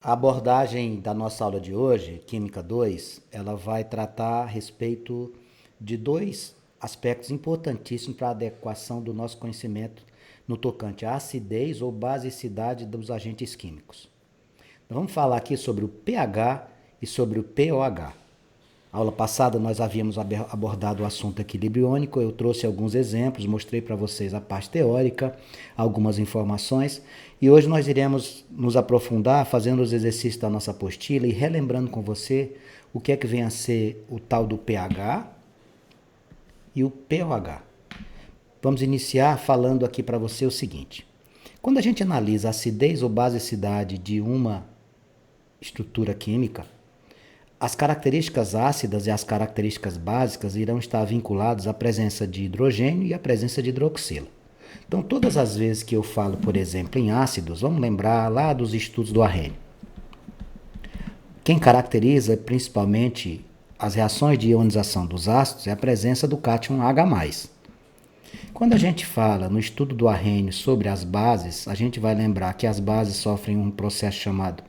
A abordagem da nossa aula de hoje, Química 2, ela vai tratar a respeito de dois aspectos importantíssimos para a adequação do nosso conhecimento no tocante à acidez ou basicidade dos agentes químicos. Nós vamos falar aqui sobre o pH e sobre o pOH. Aula passada nós havíamos abordado o assunto equilíbrio iônico, eu trouxe alguns exemplos, mostrei para vocês a parte teórica, algumas informações, e hoje nós iremos nos aprofundar fazendo os exercícios da nossa apostila e relembrando com você o que é que vem a ser o tal do pH e o pOH. Vamos iniciar falando aqui para você o seguinte: quando a gente analisa a acidez ou basicidade de uma estrutura química, as características ácidas e as características básicas irão estar vinculadas à presença de hidrogênio e à presença de hidroxila. Então, todas as vezes que eu falo, por exemplo, em ácidos, vamos lembrar lá dos estudos do Arrhenius. Quem caracteriza principalmente as reações de ionização dos ácidos é a presença do cátion H+. Quando a gente fala no estudo do Arrhenius sobre as bases, a gente vai lembrar que as bases sofrem um processo chamado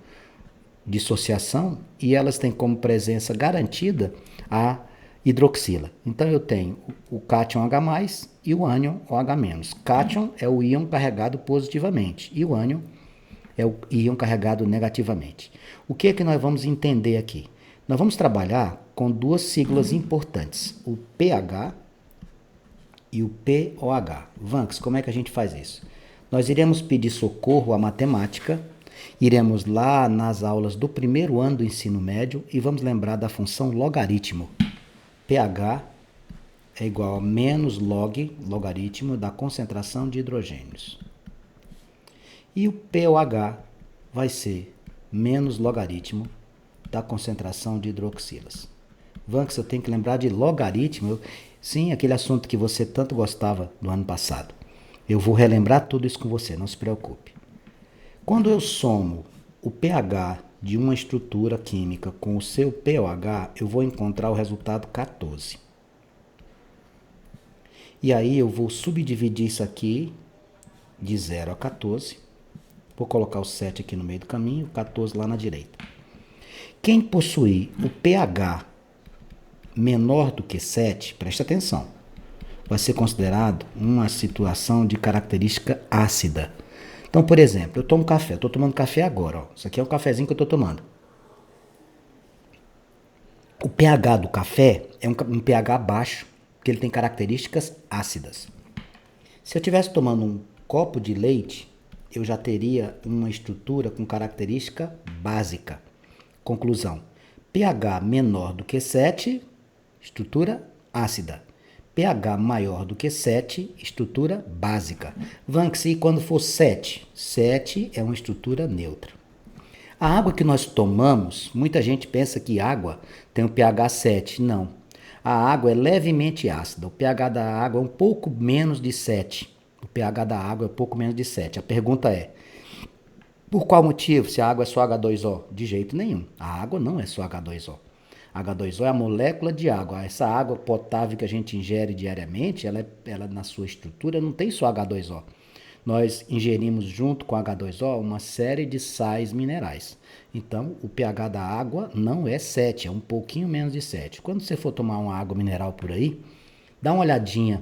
dissociação e elas têm como presença garantida a hidroxila. Então eu tenho o cátion H+ e o ânion OH-. Cátion é o íon carregado positivamente e o ânion é o íon carregado negativamente. O que é que nós vamos entender aqui? Nós vamos trabalhar com duas siglas importantes, o pH e o pOH. Vanks, como é que a gente faz isso? Nós iremos pedir socorro à matemática, iremos lá nas aulas do primeiro ano do ensino médio e vamos lembrar da função logaritmo. pH é igual a menos logaritmo da concentração de hidrogênios. E o pOH vai ser menos logaritmo da concentração de hidroxilas. Vanks, eu tenho que lembrar de logaritmo. Sim, aquele assunto que você tanto gostava do ano passado. Eu vou relembrar tudo isso com você, não se preocupe. Quando eu somo o pH de uma estrutura química com o seu pOH, eu vou encontrar o resultado 14. E aí eu vou subdividir isso aqui de 0 a 14. Vou colocar o 7 aqui no meio do caminho, o 14 lá na direita. Quem possuir o pH menor do que 7, presta atenção, vai ser considerado uma situação de característica ácida. Então, por exemplo, eu tomo café, estou tomando café agora, ó. Isso aqui é um cafezinho que eu estou tomando. O pH do café é um pH baixo, porque ele tem características ácidas. Se eu estivesse tomando um copo de leite, eu já teria uma estrutura com característica básica. Conclusão: pH menor do que 7, estrutura ácida. pH maior do que 7, estrutura básica. Vanks, e quando for 7? 7 é uma estrutura neutra. A água que nós tomamos, muita gente pensa que água tem um pH 7. Não. A água é levemente ácida. O pH da água é um pouco menos de 7. O pH da água é um pouco menos de 7. A pergunta é: por qual motivo? Se a água é só H2O? De jeito nenhum. A água não é só H2O. H2O é a molécula de água. Essa água potável que a gente ingere diariamente, ela na sua estrutura não tem só H2O. Nós ingerimos junto com H2O uma série de sais minerais. Então, o pH da água não é 7, é um pouquinho menos de 7. Quando você for tomar uma água mineral por aí, dá uma olhadinha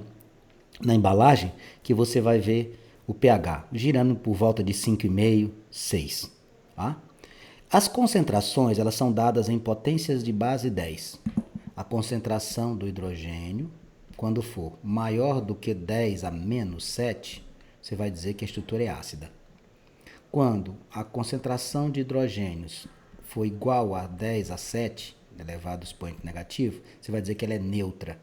na embalagem que você vai ver o pH girando por volta de 5,5, 6. Tá? As concentrações elas são dadas em potências de base 10. A concentração do hidrogênio, quando for maior do que 10 a menos 7, você vai dizer que a estrutura é ácida. Quando a concentração de hidrogênios for igual a 10 a 7, elevado ao expoente negativo, você vai dizer que ela é neutra.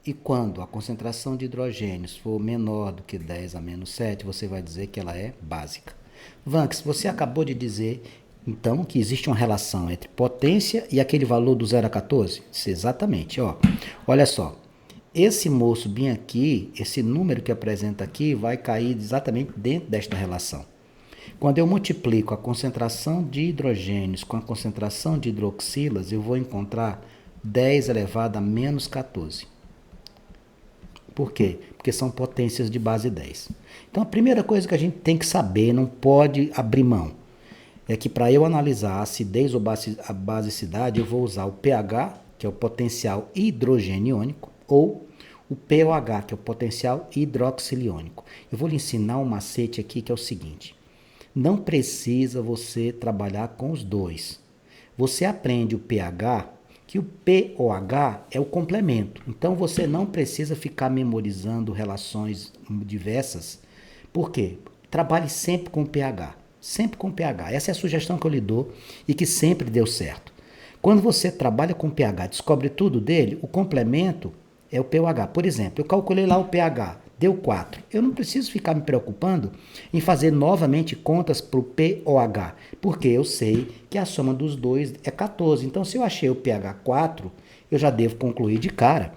E quando a concentração de hidrogênios for menor do que 10 a menos 7, você vai dizer que ela é básica. Vanks, você acabou de dizer, então, que existe uma relação entre potência e aquele valor do 0 a 14? Isso, exatamente. Ó. Olha só, esse moço bem aqui, esse número que apresenta aqui, vai cair exatamente dentro desta relação. Quando eu multiplico a concentração de hidrogênios com a concentração de hidroxilas, eu vou encontrar 10 elevado a menos 14. Por quê? Porque são potências de base 10. Então, a primeira coisa que a gente tem que saber, não pode abrir mão, é que para eu analisar a acidez ou a basicidade, eu vou usar o pH, que é o potencial hidrogeniônico, ou o pOH, que é o potencial hidroxiliônico. Eu vou lhe ensinar um macete aqui que é o seguinte: não precisa você trabalhar com os dois. Você aprende o pH, que o pOH é o complemento. Então você não precisa ficar memorizando relações diversas. Por quê? Trabalhe sempre com o pH. Sempre com pH. Essa é a sugestão que eu lhe dou e que sempre deu certo. Quando você trabalha com pH, descobre tudo dele, o complemento é o pOH. Por exemplo, eu calculei lá o pH, deu 4. Eu não preciso ficar me preocupando em fazer novamente contas para o pOH, porque eu sei que a soma dos dois é 14. Então, se eu achei o pH 4, eu já devo concluir de cara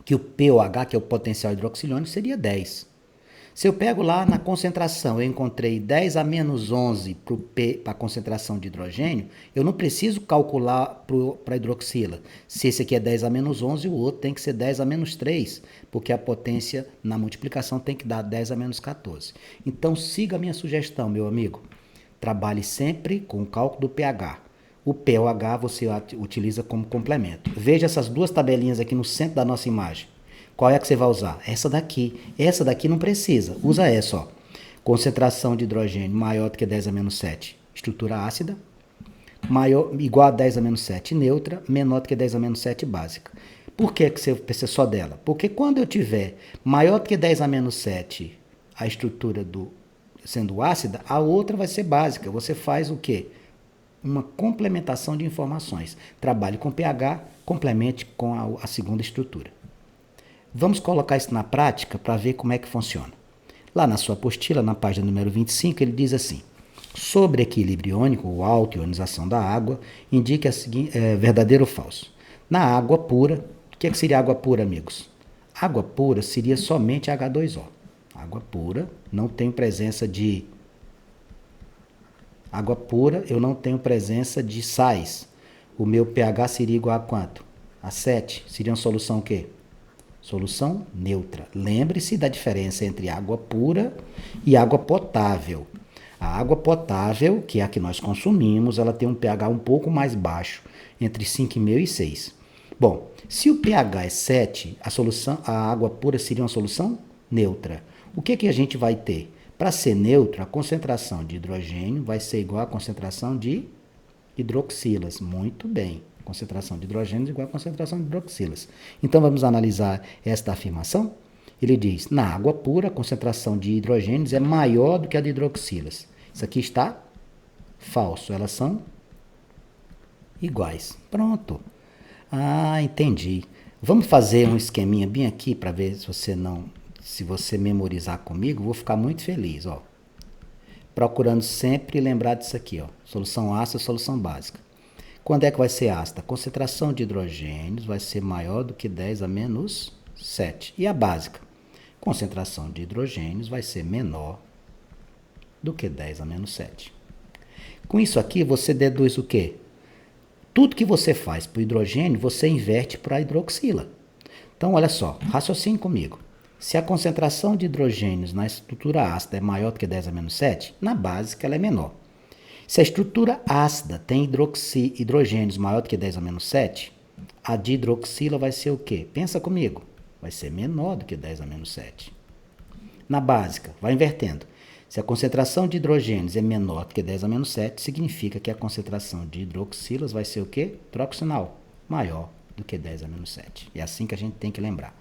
que o pOH, que é o potencial hidroxiliônico, seria 10. Se eu pego lá na concentração, eu encontrei 10 a menos 11 para a concentração de hidrogênio, eu não preciso calcular para a hidroxila. Se esse aqui é 10 a menos 11, o outro tem que ser 10 a menos 3, porque a potência na multiplicação tem que dar 10 a menos 14. Então, siga a minha sugestão, meu amigo. Trabalhe sempre com o cálculo do pH. O pOH você utiliza como complemento. Veja essas duas tabelinhas aqui no centro da nossa imagem. Qual é que você vai usar? Essa daqui. Essa daqui não precisa. Usa essa, ó. Concentração de hidrogênio maior do que 10 a menos 7. Estrutura ácida. Maior, igual a 10 a menos 7 neutra. Menor do que 10 a menos 7 básica. Por que você precisa só dela? Porque quando eu tiver maior do que 10 a menos 7 a estrutura sendo ácida, a outra vai ser básica. Você faz o quê? Uma complementação de informações. Trabalhe com pH, complemente com a segunda estrutura. Vamos colocar isso na prática para ver como é que funciona. Lá na sua apostila, na página número 25, ele diz assim: sobre equilíbrio iônico ou auto-ionização da água, indique verdadeiro ou falso. Na água pura, o que seria água pura, amigos? Água pura seria somente H2O. Água pura, não tem presença de... Água pura, eu não tenho presença de sais. O meu pH seria igual a quanto? A 7. Seria uma solução o quê? Solução neutra. Lembre-se da diferença entre água pura e água potável. A água potável, que é a que nós consumimos, ela tem um pH um pouco mais baixo, entre 5,5 e 6. Bom, se o pH é 7, a água pura seria uma solução neutra. O que a gente vai ter? Para ser neutro, a concentração de hidrogênio vai ser igual à concentração de hidroxilas. Muito bem. Concentração de hidrogênios igual a concentração de hidroxilas. Então, vamos analisar esta afirmação? Ele diz, na água pura, a concentração de hidrogênios é maior do que a de hidroxilas. Isso aqui está falso. Elas são iguais. Pronto. Ah, entendi. Vamos fazer um esqueminha bem aqui para ver se você memorizar comigo, vou ficar muito feliz, ó. Procurando sempre lembrar disso aqui, ó. Solução ácida, solução básica. Quando é que vai ser ácida? A concentração de hidrogênios vai ser maior do que 10 a menos 7. E a básica? Concentração de hidrogênios vai ser menor do que 10 a menos 7. Com isso aqui, você deduz o quê? Tudo que você faz para o hidrogênio, você inverte para a hidroxila. Então, olha só, raciocine comigo. Se a concentração de hidrogênios na estrutura ácida é maior do que 10 a menos 7, na básica ela é menor. Se a estrutura ácida tem hidrogênios maior do que 10 a menos 7, a de hidroxila vai ser o quê? Pensa comigo. Vai ser menor do que 10 a menos 7. Na básica, vai invertendo. Se a concentração de hidrogênios é menor do que 10 a menos 7, significa que a concentração de hidroxilas vai ser o quê? Hidroxinal, maior do que 10 a menos 7. É assim que a gente tem que lembrar.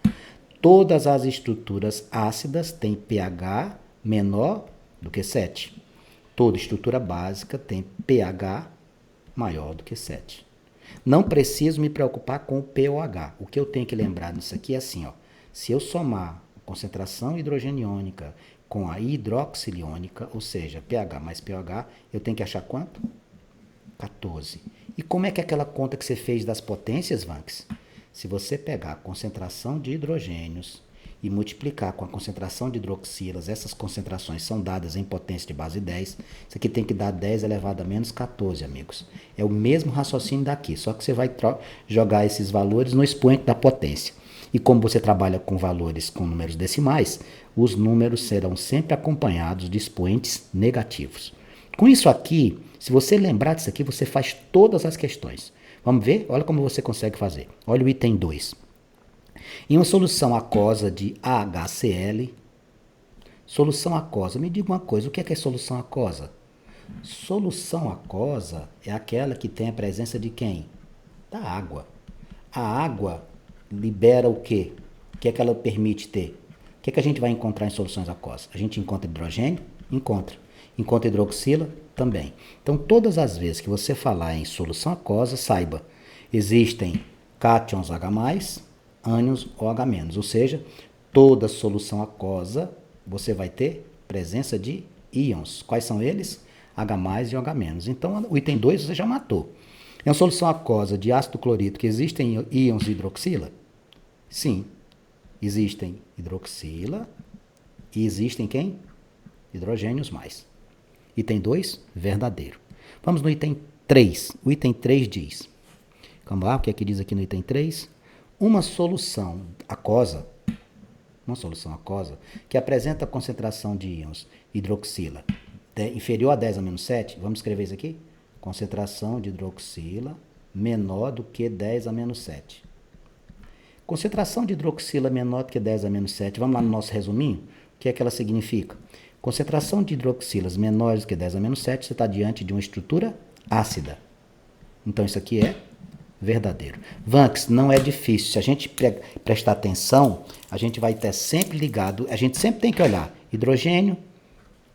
Todas as estruturas ácidas têm pH menor do que 7. Toda estrutura básica tem pH maior do que 7. Não preciso me preocupar com o pOH. O que eu tenho que lembrar nisso aqui é assim, ó. Se eu somar a concentração hidrogeniônica com a hidroxiliônica, ou seja, pH mais pOH, eu tenho que achar quanto? 14. E como é que é aquela conta que você fez das potências, Vanks? Se você pegar a concentração de hidrogênios e multiplicar com a concentração de hidroxilas, essas concentrações são dadas em potência de base 10, isso aqui tem que dar 10 elevado a menos 14, amigos. É o mesmo raciocínio daqui, só que você vai jogar esses valores no expoente da potência. E como você trabalha com valores com números decimais, os números serão sempre acompanhados de expoentes negativos. Com isso aqui, se você lembrar disso aqui, você faz todas as questões. Vamos ver? Olha como você consegue fazer. Olha o item 2. Em uma solução aquosa de AHCl, solução aquosa. Me diga uma coisa, o que é solução aquosa? Solução aquosa é aquela que tem a presença de quem? Da água. A água libera o quê? O que é que ela permite ter? O que é que a gente vai encontrar em soluções aquosas? A gente encontra hidrogênio? Encontra. Encontra hidroxila? Também. Então, todas as vezes que você falar em solução aquosa, saiba, existem cátions H+, ânions OH-, ou seja, toda solução aquosa você vai ter presença de íons. Quais são eles? H+ e OH-. Então, o item 2 você já matou. É uma solução aquosa de ácido clorídrico que existem íons de hidroxila? Sim. Existem hidroxila e existem quem? Hidrogênios mais. Item 2, verdadeiro. Vamos no item 3. O item 3 diz, vamos lá, o que é que diz aqui no item 3? Uma solução aquosa que apresenta concentração de íons hidroxila inferior a 10⁻⁷, vamos escrever isso aqui? Concentração de hidroxila menor do que 10⁻⁷. Concentração de hidroxila menor do que 10⁻⁷, vamos lá no nosso resuminho? O que é que ela significa? Concentração de hidroxilas menores do que 10⁻⁷, você está diante de uma estrutura ácida. Então, isso aqui é verdadeiro. Vanks, não é difícil. Se a gente prestar atenção, a gente vai estar sempre ligado, a gente sempre tem que olhar hidrogênio,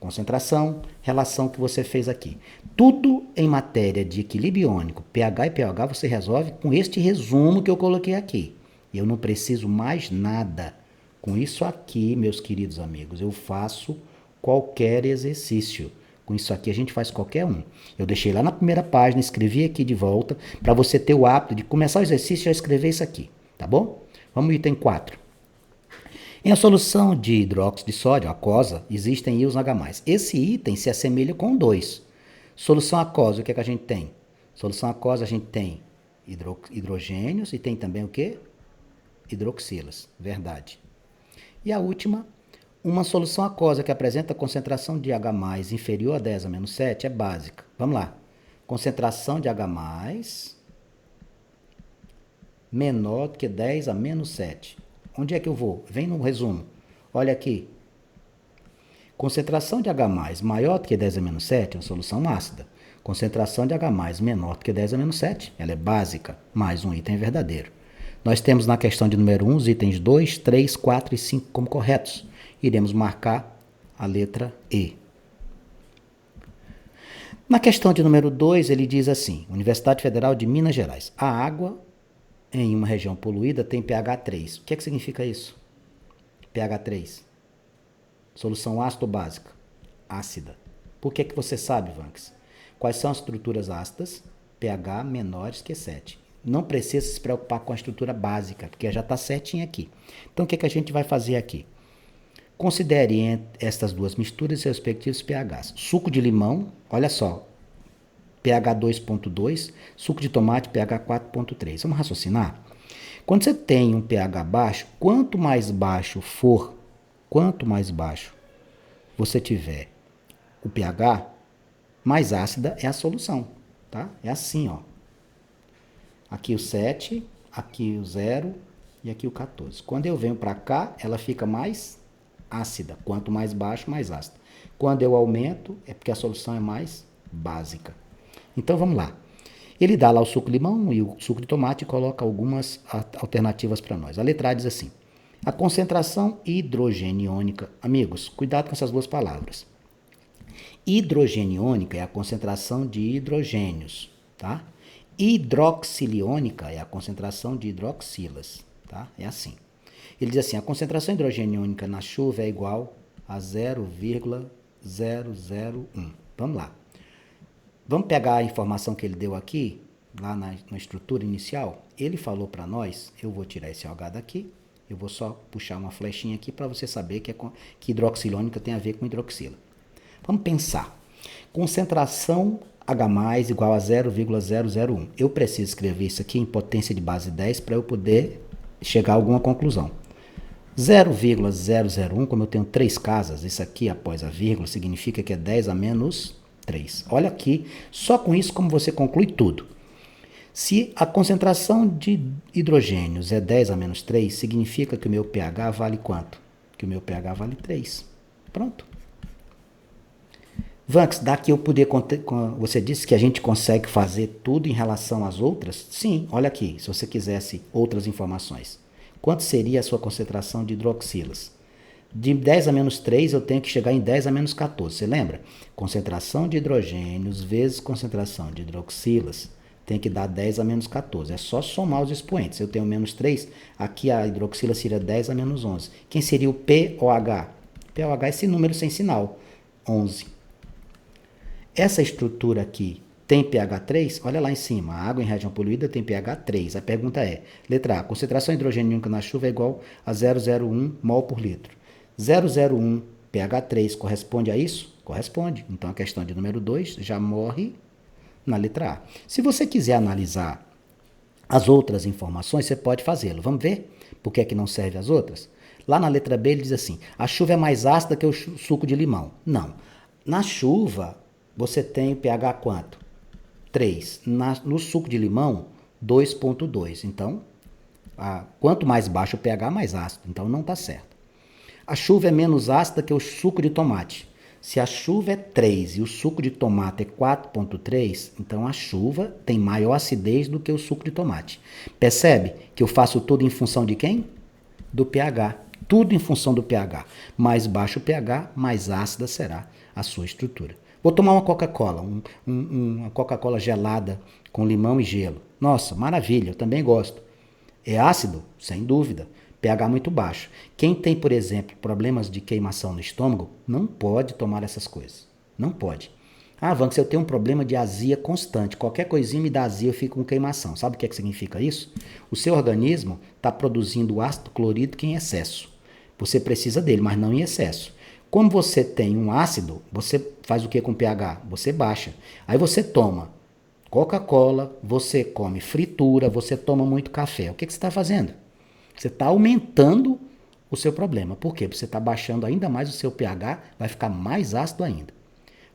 concentração, relação que você fez aqui. Tudo em matéria de equilíbrio iônico, pH e pOH, você resolve com este resumo que eu coloquei aqui. Eu não preciso mais nada. Com isso aqui, meus queridos amigos, eu faço qualquer exercício. Com isso aqui a gente faz qualquer um. Eu deixei lá na primeira página, escrevi aqui de volta, para você ter o hábito de começar o exercício e já escrever isso aqui, tá bom? Vamos ao item 4. Em a solução de hidróxido de sódio, aquosa, existem íons H+. Esse item se assemelha com 2. Solução aquosa, o que é que a gente tem? Solução aquosa a gente tem hidrogênios e tem também o quê? Hidroxilas, verdade. E a última, uma solução aquosa que apresenta concentração de H+ inferior a 10⁻⁷ é básica. Vamos lá. Concentração de H+ menor do que 10⁻⁷. Onde é que eu vou? Vem no resumo. Olha aqui. Concentração de H+ maior do que 10⁻⁷ é uma solução ácida. Concentração de H+ menor do que 10⁻⁷, ela é básica. Mais um item verdadeiro. Nós temos na questão de número 1 os itens 2, 3, 4 e 5 como corretos. Iremos marcar a letra E. Na questão de número 2, ele diz assim, Universidade Federal de Minas Gerais. A água em uma região poluída tem pH 3. O que é que significa isso? pH 3. Solução ácida ou básica? Ácida. Por que você sabe, Vanks? Quais são as estruturas ácidas? pH menores que 7. Não precisa se preocupar com a estrutura básica, porque já está certinho aqui. Então, o que a gente vai fazer aqui? Considere estas duas misturas e seus respectivos pHs. Suco de limão, olha só, pH 2.2, suco de tomate, pH 4.3. Vamos raciocinar? Quando você tem um pH baixo, quanto mais baixo você tiver o pH, mais ácida é a solução, tá? É assim, ó. Aqui o 7, aqui o 0 e aqui o 14. Quando eu venho para cá, ela fica mais ácida. Quanto mais baixo, mais ácida. Quando eu aumento, é porque a solução é mais básica. Então, vamos lá. Ele dá lá o suco de limão e o suco de tomate e coloca algumas alternativas para nós. A letra A diz assim, a concentração hidrogeniônica. Amigos, cuidado com essas duas palavras. Hidrogeniônica é a concentração de hidrogênios, tá? Hidroxiliônica é a concentração de hidroxilas, tá? É assim. Ele diz assim, a concentração hidrogeniônica na chuva é igual a 0,001. Vamos lá. Vamos pegar a informação que ele deu aqui, lá na estrutura inicial. Ele falou para nós, eu vou tirar esse OH daqui, eu vou só puxar uma flechinha aqui para você saber que hidroxilônica tem a ver com hidroxila. Vamos pensar. Concentração H+ igual a 0,001. Eu preciso escrever isso aqui em potência de base 10 para eu poder chegar a alguma conclusão. 0,001, como eu tenho 3 casas, isso aqui após a vírgula significa que é 10⁻⁷. 3. Olha aqui, só com isso como você conclui tudo. Se a concentração de hidrogênios é 10 a menos 3, significa que o meu pH vale quanto? Que o meu pH vale 3. Pronto. Vanks, daqui eu poder... Você disse que a gente consegue fazer tudo em relação às outras? Sim, olha aqui, se você quisesse outras informações. Quanto seria a sua concentração de hidroxilas? De 10 a menos 3, eu tenho que chegar em 10 a menos 14. Você lembra? Concentração de hidrogênios vezes concentração de hidroxilas tem que dar 10 a menos 14. É só somar os expoentes. Eu tenho menos 3, aqui a hidroxila seria 10 a menos 11. Quem seria o POH? POH é esse número sem sinal, 11. Essa estrutura aqui tem pH 3? Olha lá em cima, a água em região poluída tem pH 3. A pergunta é, letra A, concentração de hidrogênio único na chuva é igual a 0,01 mol por litro. 0,01 pH 3 corresponde a isso? Corresponde. Então a questão de número 2 já morre na letra A. Se você quiser analisar as outras informações, você pode fazê-lo. Vamos ver por que é que não serve as outras? Lá na letra B ele diz assim, a chuva é mais ácida que o suco de limão. Não. Na chuva, você tem o pH quanto? 3. No suco de limão, 2,2. Então, quanto mais baixo o pH, mais ácido. Então, não está certo. A chuva é menos ácida que o suco de tomate. Se a chuva é 3 e o suco de tomate é 4,3, então a chuva tem maior acidez do que o suco de tomate. Percebe que eu faço tudo em função de quem? Do pH. Tudo em função do pH. Mais baixo o pH, mais ácida será a sua estrutura. Vou tomar uma Coca-Cola, uma Coca-Cola gelada com limão e gelo. Nossa, maravilha, eu também gosto. É ácido? Sem dúvida. pH muito baixo. Quem tem, por exemplo, problemas de queimação no estômago, não pode tomar essas coisas. Não pode. Ah, Vanks, eu tenho um problema de azia constante. Qualquer coisinha me dá azia, eu fico com queimação. Sabe o que significa isso? O seu organismo está produzindo ácido clorídrico em excesso. Você precisa dele, mas não em excesso. Como você tem um ácido, você faz o que com pH? Você baixa. Aí você toma Coca-Cola, você come fritura, você toma muito café. O que você está fazendo? Você está aumentando o seu problema. Por quê? Porque você está baixando ainda mais o seu pH, vai ficar mais ácido ainda.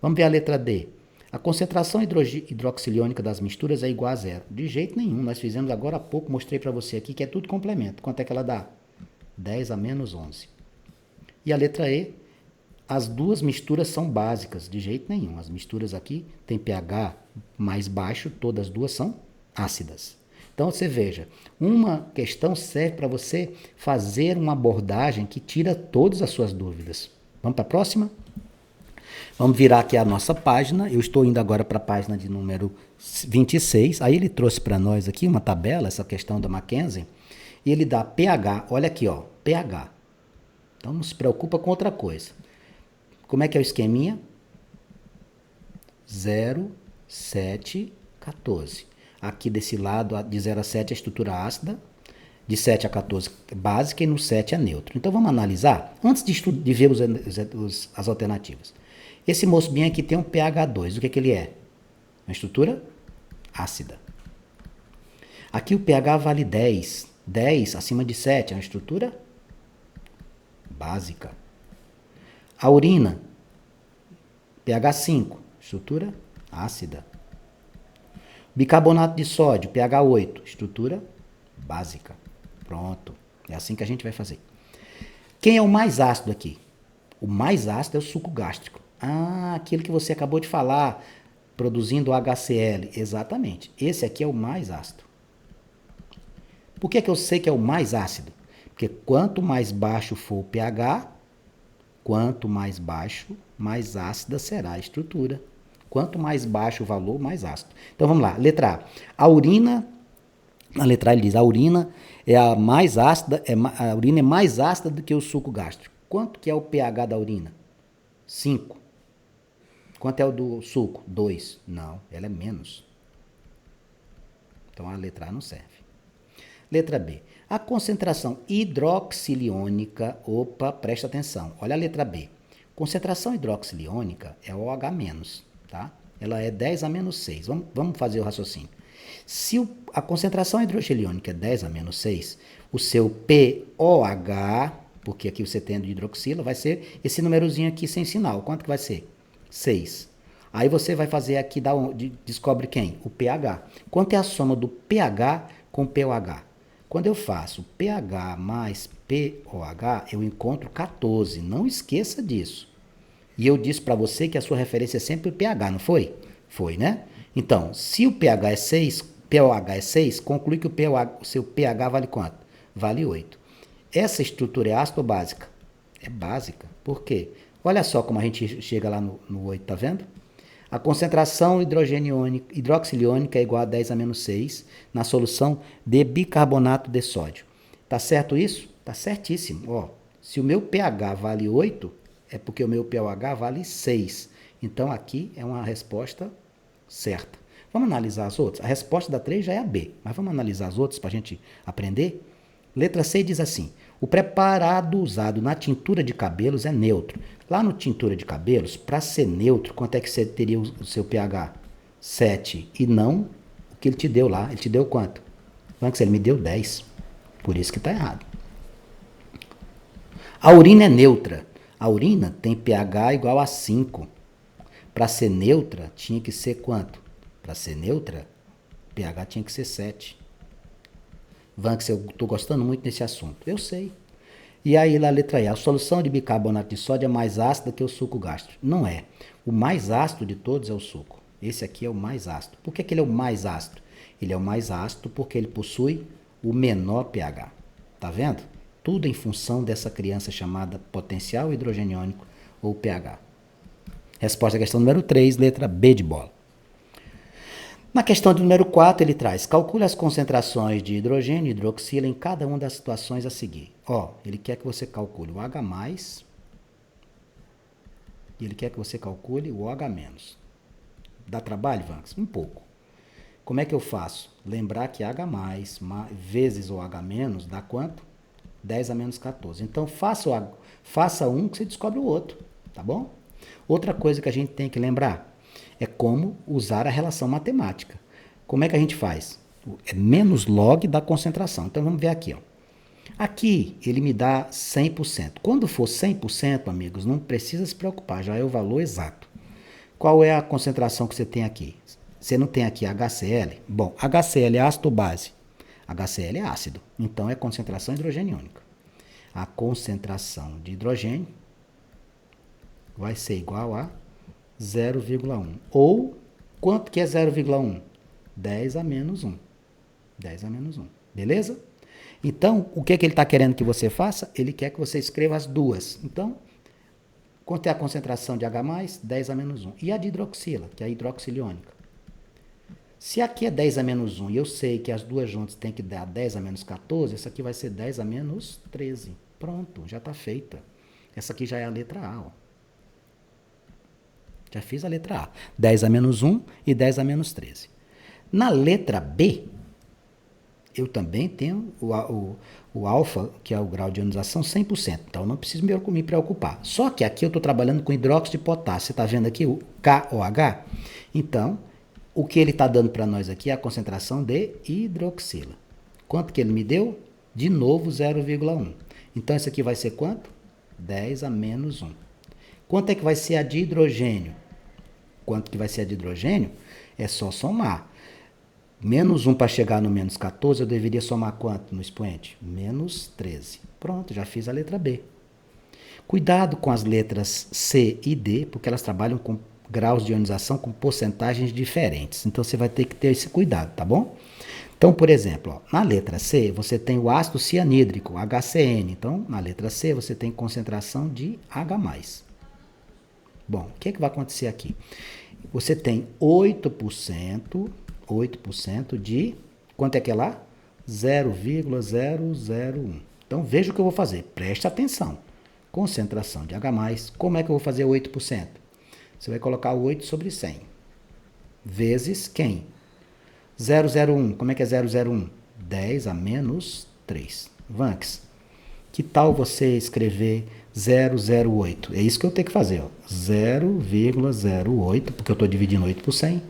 Vamos ver a letra D. A concentração hidroxiliônica das misturas é igual a zero. De jeito nenhum. Nós fizemos agora há pouco, mostrei para você aqui que é tudo complemento. Quanto é que ela dá? 10 a menos 11. E a letra E, as duas misturas são básicas. De jeito nenhum. As misturas aqui têm pH mais baixo, todas as duas são ácidas. Então, você veja, uma questão serve para você fazer uma abordagem que tira todas as suas dúvidas. Vamos para a próxima? Vamos virar aqui a nossa página. Eu estou indo agora para a página de número 26. Aí ele trouxe para nós aqui uma tabela, essa questão da Mackenzie, e ele dá pH, olha aqui, ó, pH. Então, não se preocupa com outra coisa. Como é que é o esqueminha? 0, 7, 14. Aqui desse lado, de 0 a 7 é estrutura ácida, de 7 a 14 básica e no 7 é neutro. Então vamos analisar, antes de ver as alternativas. Esse moço bem aqui tem um pH 2, o que ele é? Uma estrutura ácida. Aqui o pH vale 10, 10 acima de 7 é uma estrutura básica. A urina, pH 5, estrutura ácida. Bicarbonato de sódio, pH 8, estrutura básica. Pronto. É assim que a gente vai fazer. Quem é o mais ácido aqui? O mais ácido é o suco gástrico. Ah, aquilo que você acabou de falar, produzindo HCl. Exatamente. Esse aqui é o mais ácido. Por que eu sei que é o mais ácido? Porque quanto mais baixo for o pH, quanto mais baixo, mais ácida será a estrutura. Quanto mais baixo o valor, mais ácido. Então vamos lá. Letra A. A urina, na letra A ele diz, a urina é a mais ácida, a urina é mais ácida do que o suco gástrico. Quanto que é o pH da urina? 5. Quanto é o do suco? 2. Não, ela é menos. Então a letra A não serve. Letra B. A concentração hidroxiliônica, presta atenção. Olha a letra B. Concentração hidroxiliônica é OH-, tá? Ela é 10 a menos 6. Vamos fazer o raciocínio. Se a concentração hidroxiliônica é 10 a menos 6, o seu POH, porque aqui você tem de hidroxila, vai ser esse númerozinho aqui sem sinal. Quanto que vai ser? 6. Aí você vai fazer aqui, descobre quem? O pH. Quanto é a soma do pH com pOH? Quando eu faço pH mais pOH, eu encontro 14. Não esqueça disso. E eu disse para você que a sua referência é sempre o pH, não foi? Foi, né? Então, se o pH é 6, pOH é 6, conclui que o seu pH vale quanto? Vale 8. Essa estrutura é ácida ou básica? É básica. Por quê? Olha só como a gente chega lá no 8, tá vendo? A concentração hidroxiliônica é igual a 10 a menos 6 na solução de bicarbonato de sódio. Tá certo isso? Tá certíssimo. Ó, se o meu pH vale 8, é porque o meu pOH vale 6. Então, aqui é uma resposta certa. Vamos analisar as outras? A resposta da 3 já é a B, mas vamos analisar as outras para a gente aprender? Letra C diz assim: o preparado usado na tintura de cabelos é neutro. Lá no tintura de cabelos, para ser neutro, quanto é que você teria o seu pH? 7. E não o que ele te deu lá. Ele te deu quanto? Antes ele me deu 10. Por isso que está errado. A urina é neutra. A urina tem pH igual a 5. Para ser neutra, tinha que ser quanto? Para ser neutra, pH tinha que ser 7. Vanks, eu estou gostando muito desse assunto. Eu sei. E aí, na letra E, a solução de bicarbonato de sódio é mais ácida que o suco gástrico. Não é. O mais ácido de todos é o suco. Esse aqui é o mais ácido. Por que ele é o mais ácido? Ele é o mais ácido porque ele possui o menor pH. Tá vendo? Tudo em função dessa criança chamada potencial hidrogeniônico ou pH. Resposta à questão número 3, letra B de bola. Na questão do número 4, ele traz: calcule as concentrações de hidrogênio e hidroxila em cada uma das situações a seguir. Ó, ele quer que você calcule o H+, e ele quer que você calcule o OH-. Dá trabalho, Vanks? Um pouco. Como é que eu faço? Lembrar que H+, vezes OH- dá quanto? 10 a menos 14. Então, faça um que você descobre o outro, tá bom? Outra coisa que a gente tem que lembrar é como usar a relação matemática. Como é que a gente faz? É menos log da concentração. Então, vamos ver aqui. Ó. Aqui, ele me dá 100%. Quando for 100%, amigos, não precisa se preocupar, já é o valor exato. Qual é a concentração que você tem aqui? Você não tem aqui HCl? Bom, HCl é ácido ou base? HCl é ácido, então é concentração hidrogeniônica. A concentração de hidrogênio vai ser igual a 0,1. Ou, quanto que é 0,1? 10 a menos 1. 10 a menos 1. Beleza? Então, o que ele está querendo que você faça? Ele quer que você escreva as duas. Então, quanto é a concentração de H+? 10 a menos 1. E a de hidroxila, que é a hidroxiliônica? Se aqui é 10 a menos 1 e eu sei que as duas juntas tem que dar 10 a menos 14, essa aqui vai ser 10 a menos 13. Pronto, já está feita. Essa aqui já é a letra A, ó. Já fiz a letra A. 10 a menos 1 e 10 a menos 13. Na letra B, eu também tenho o alfa, que é o grau de ionização, 100%. Então, não preciso me preocupar. Só que aqui eu estou trabalhando com hidróxido de potássio. Você está vendo aqui o KOH? Então, o que ele está dando para nós aqui é a concentração de hidroxila. Quanto que ele me deu? De novo, 0,1. Então, isso aqui vai ser quanto? 10 a menos 1. Quanto é que vai ser a de hidrogênio? Quanto que vai ser a de hidrogênio? É só somar. Menos 1 para chegar no menos 14, eu deveria somar quanto no expoente? Menos 13. Pronto, já fiz a letra B. Cuidado com as letras C e D, porque elas trabalham com graus de ionização com porcentagens diferentes. Então, você vai ter que ter esse cuidado, tá bom? Então, por exemplo, ó, na letra C, você tem o ácido cianídrico, HCN. Então, na letra C, você tem concentração de H+. Bom, o que vai acontecer aqui? Você tem 8% de... Quanto é que é lá? 0,001. Então, veja o que eu vou fazer. Preste atenção. Concentração de H+. Como é que eu vou fazer 8%? Você vai colocar 8 sobre 100. Vezes quem? 001. Como é que é 001? 10 a menos 3. Vanks, que tal você escrever 008? É isso que eu tenho que fazer. 0,08, porque eu estou dividindo 8 por 100,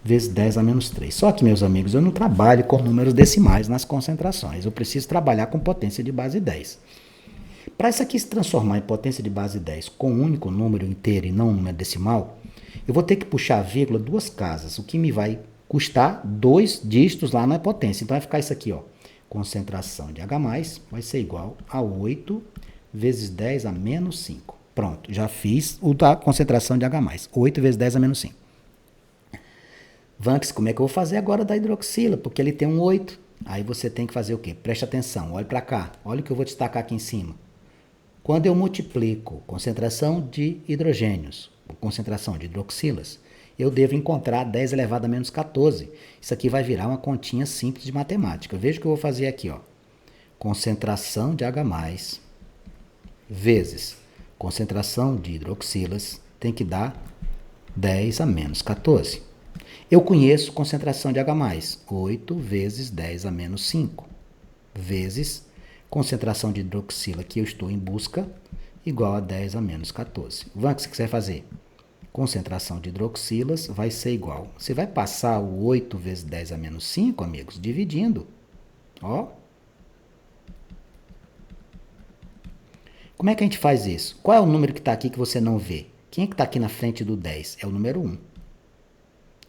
vezes 10 a menos 3. Só que, meus amigos, eu não trabalho com números decimais nas concentrações. Eu preciso trabalhar com potência de base 10. Para isso aqui se transformar em potência de base 10 com um único número inteiro e não um número decimal, eu vou ter que puxar a vírgula duas casas, o que me vai custar 2 dígitos lá na potência. Então vai ficar isso aqui, ó. Concentração de H+, vai ser igual a 8 vezes 10 a menos 5. Pronto, já fiz o da concentração de H+. 8 vezes 10 a menos 5. Vanks, como é que eu vou fazer agora da hidroxila? Porque ele tem um 8. Aí você tem que fazer o quê? Preste atenção, olhe para cá. Olha o que eu vou destacar aqui em cima. Quando eu multiplico concentração de hidrogênios, concentração de hidroxilas, eu devo encontrar 10 elevado a menos 14. Isso aqui vai virar uma continha simples de matemática. Veja o que eu vou fazer aqui, ó. Concentração de H+, vezes concentração de hidroxilas, tem que dar 10 a menos 14. Eu conheço concentração de H+, 8 vezes 10 a menos 5, vezes concentração de hidroxila que eu estou em busca, igual a 10 a menos 14. Vamos, o que você vai fazer? Concentração de hidroxilas vai ser igual. Você vai passar o 8 vezes 10 a menos 5, amigos, dividindo. Ó. Como é que a gente faz isso? Qual é o número que está aqui que você não vê? Quem é que está aqui na frente do 10? É o número 1.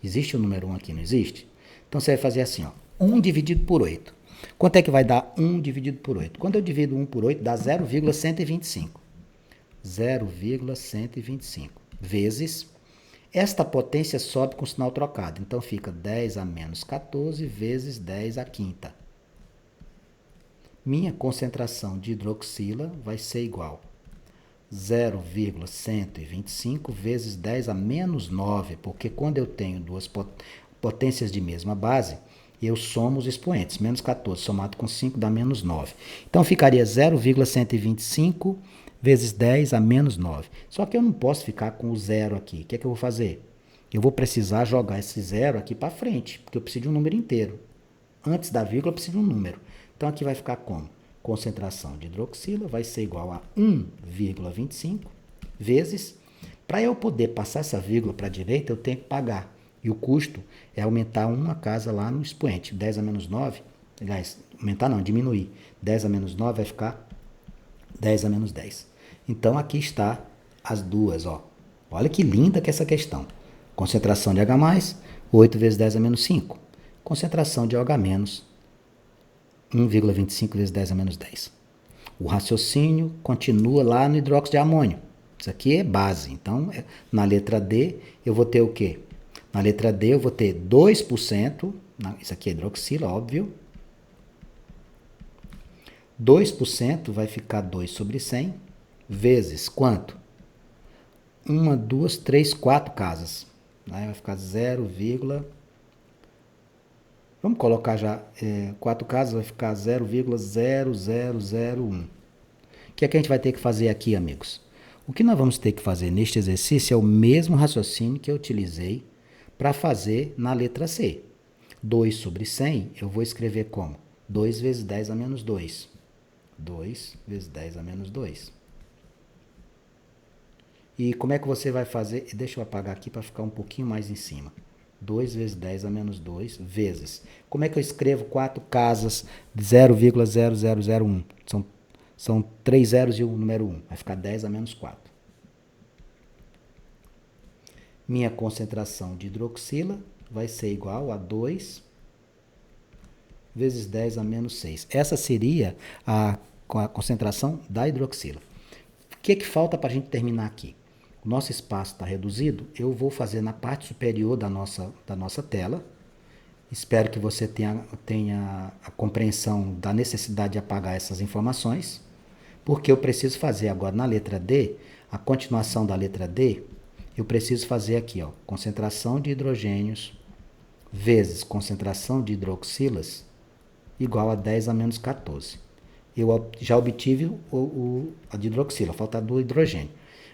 Existe o número 1 aqui, não existe? Então você vai fazer assim, ó. 1 dividido por 8. Quanto é que vai dar 1 dividido por 8? Quando eu divido 1 por 8, dá 0,125. 0,125 vezes, esta potência sobe com o sinal trocado. Então fica 10 a menos 14 vezes 10 a quinta. Minha concentração de hidroxila vai ser igual a 0,125 vezes 10 a menos 9, porque quando eu tenho duas potências de mesma base, eu somo os expoentes. Menos 14 somado com 5 dá menos 9. Então ficaria 0,125 vezes 10 a menos 9. Só que eu não posso ficar com o zero aqui. O que é que eu vou fazer? Eu vou precisar jogar esse zero aqui para frente, porque eu preciso de um número inteiro. Antes da vírgula eu preciso de um número. Então aqui vai ficar como? Concentração de hidroxila vai ser igual a 1,25 vezes. Para eu poder passar essa vírgula para a direita, eu tenho que pagar. E o custo é aumentar uma casa lá no expoente. 10 a menos 9, aliás, aumentar não, diminuir. 10 a menos 9 vai ficar 10 a menos 10. Então aqui está as duas, ó. Olha que linda que é essa questão. Concentração de H+, 8 vezes 10 a menos 5. Concentração de OH-, 1,25 vezes 10 a menos 10. O raciocínio continua lá no hidróxido de amônio. Isso aqui é base. Então, na letra D, eu vou ter o quê? Na letra D, eu vou ter 2%. Isso aqui é hidroxila, óbvio. 2% vai ficar 2 sobre 100, vezes quanto? 1, 2, 3, 4 casas. Aí vai ficar 0, vamos colocar já 4 casas, vai ficar 0,0001. O que é que a gente vai ter que fazer aqui, amigos? O que nós vamos ter que fazer neste exercício é o mesmo raciocínio que eu utilizei para fazer na letra C. 2 sobre 100, eu vou escrever como? 2 vezes 10 a menos 2. 2 vezes 10 a menos 2. E como é que você vai fazer? Deixa eu apagar aqui para ficar um pouquinho mais em cima. 2 vezes 10 a menos 2 vezes. Como é que eu escrevo 4 casas de 0,0001? São 3 zeros e o número 1. Vai ficar 10 a menos 4. Minha concentração de hidroxila vai ser igual a 2 vezes 10 a menos 6. Essa seria a concentração da hidroxila. O que falta para a gente terminar aqui? O nosso espaço está reduzido. Eu vou fazer na parte superior da nossa tela. Espero que você tenha a compreensão da necessidade de apagar essas informações, porque eu preciso fazer agora na letra D, a continuação da letra D, eu preciso fazer aqui, ó, concentração de hidrogênios vezes concentração de hidroxilas igual a 10 a menos 14. Eu já obtive a de hidroxila, falta do hidrogênio.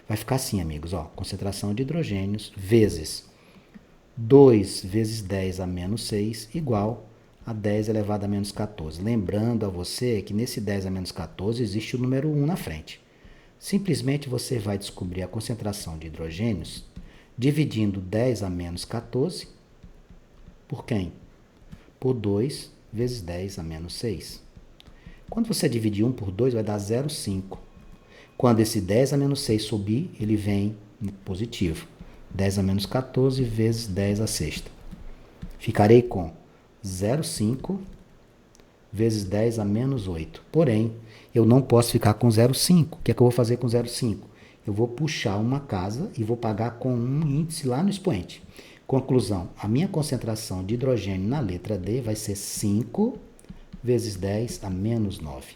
Vai ficar assim, amigos, ó, concentração de hidrogênios vezes 2 vezes 10 a menos 6 igual a 10 elevado a menos 14. Lembrando a você que nesse 10 a menos 14 existe o número 1 na frente. Simplesmente você vai descobrir a concentração de hidrogênios dividindo 10 a menos 14 por quem? Por 2 vezes 10 a menos 6. Quando você dividir 1 por 2, vai dar 0,5. Quando esse 10 a menos 6 subir, ele vem positivo. 10 a menos 14 vezes 10 a sexta. Ficarei com 0,5 vezes 10 a menos 8. Porém, eu não posso ficar com 0,5. O que é que eu vou fazer com 0,5? Eu vou puxar uma casa e vou pagar com um índice lá no expoente. Conclusão, a minha concentração de hidrogênio na letra D vai ser 5 vezes 10 a menos 9.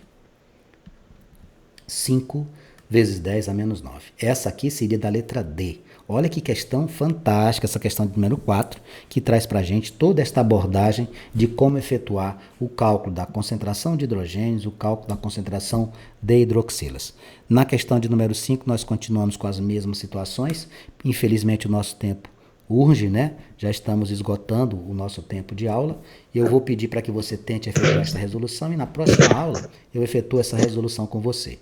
5 vezes 10 a menos 9. Essa aqui seria da letra D. Olha que questão fantástica, essa questão de número 4, que traz para a gente toda esta abordagem de como efetuar o cálculo da concentração de hidrogênios, o cálculo da concentração de hidroxilas. Na questão de número 5, nós continuamos com as mesmas situações. Infelizmente, o nosso tempo urge, né? Já estamos esgotando o nosso tempo de aula. Eu vou pedir para que você tente efetuar essa resolução e na próxima aula eu efetuo essa resolução com você.